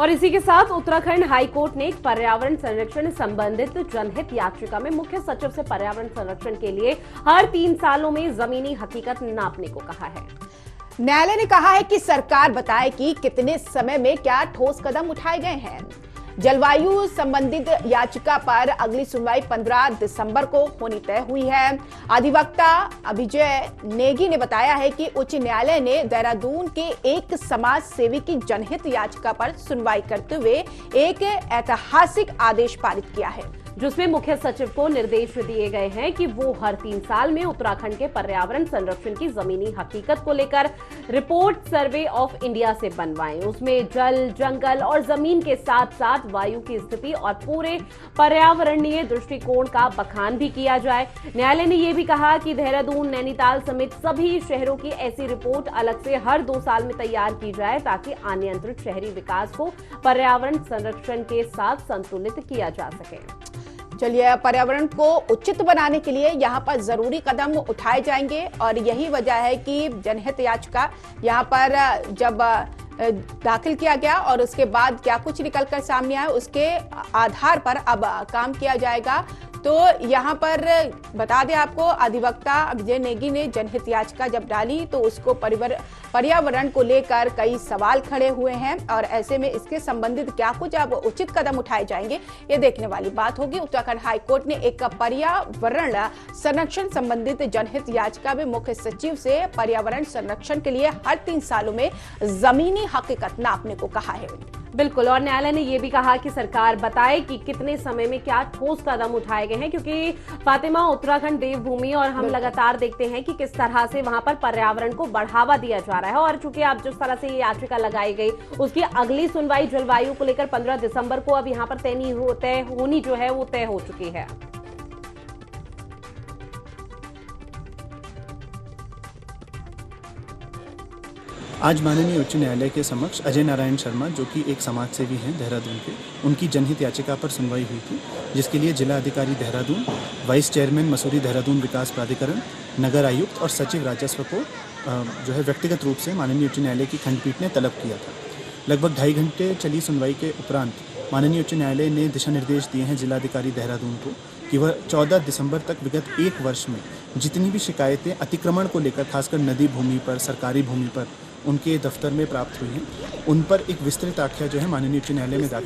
और इसी के साथ उत्तराखंड हाईकोर्ट ने पर्यावरण संरक्षण संबंधित जनहित याचिका में मुख्य सचिव से पर्यावरण संरक्षण के लिए हर 3 सालों में जमीनी हकीकत नापने को कहा है। न्यायालय ने कहा है कि सरकार बताए कि कितने समय में क्या ठोस कदम उठाए गए हैं। जलवायु संबंधित याचिका पर अगली सुनवाई 15 दिसंबर को होनी तय हुई है। अधिवक्ता अभिजय नेगी ने बताया है कि उच्च न्यायालय ने देहरादून के एक समाज सेवी की जनहित याचिका पर सुनवाई करते हुए एक ऐतिहासिक आदेश पारित किया है, जिसमें मुख्य सचिव को निर्देश दिए गए हैं कि वो हर 3 साल में उत्तराखंड के पर्यावरण संरक्षण की जमीनी हकीकत को लेकर रिपोर्ट सर्वे ऑफ इंडिया से बनवाएं। उसमें जल, जंगल और जमीन के साथ साथ वायु की स्थिति और पूरे पर्यावरणीय दृष्टिकोण का बखान भी किया जाए। न्यायालय ने यह भी कहा कि देहरादून, नैनीताल समेत सभी शहरों की ऐसी रिपोर्ट अलग से हर 2 साल में तैयार की जाए ताकि अनियंत्रित शहरी विकास को पर्यावरण संरक्षण के साथ संतुलित किया जा सके। चलिए, पर्यावरण को उचित बनाने के लिए यहाँ पर जरूरी कदम उठाए जाएंगे और यही वजह है कि जनहित याचिका यहाँ पर जब दाखिल किया गया और उसके बाद क्या कुछ निकलकर सामने आया उसके आधार पर अब काम किया जाएगा। तो यहाँ पर बता दें आपको, अधिवक्ता अभिजय नेगी ने जनहित याचिका जब डाली तो उसको पर्यावरण को लेकर कई सवाल खड़े हुए हैं और ऐसे में इसके संबंधित क्या कुछ अब उचित कदम उठाए जाएंगे ये देखने वाली बात होगी। उत्तराखंड हाईकोर्ट ने एक पर्यावरण संरक्षण संबंधित जनहित याचिका में मुख्य सचिव से पर्यावरण संरक्षण के लिए हर 3 सालों में जमीनी हकीकत नापने को कहा है। बिल्कुल, और न्यायालय ने यह भी कहा कि सरकार बताए कि कितने समय में क्या ठोस कदम उठाए गए हैं, क्योंकि फातिमा उत्तराखंड देवभूमि और हम लगातार देखते हैं कि किस तरह से वहां पर पर्यावरण को बढ़ावा दिया जा रहा है। और चूंकि अब जिस तरह से ये याचिका लगाई गई उसकी अगली सुनवाई जलवायु को लेकर 15 दिसंबर को अब यहाँ पर तय होनी जो है वो तय हो चुकी है। आज माननीय उच्च न्यायालय के समक्ष अजय नारायण शर्मा, जो कि एक समाज सेवी हैं देहरादून के, उनकी जनहित याचिका पर सुनवाई हुई थी, जिसके लिए जिला अधिकारी देहरादून, वाइस चेयरमैन मसूरी देहरादून विकास प्राधिकरण, नगर आयुक्त और सचिव राजस्व को जो है व्यक्तिगत रूप से माननीय उच्च न्यायालय की खंडपीठ ने तलब किया था। लगभग 2.5 घंटे चली सुनवाई के उपरांत माननीय उच्च न्यायालय ने दिशा निर्देश दिए हैं जिलाधिकारी देहरादून को कि वह 14 दिसंबर तक विगत 1 वर्ष में जितनी भी शिकायतें अतिक्रमण को लेकर, खासकर नदी भूमि पर, सरकारी भूमि पर उनके दफ्तर में प्राप्त हुई हैं, उन पर एक विस्तृत आख्या जो है माननीय उच्च न्यायालय में दाखिल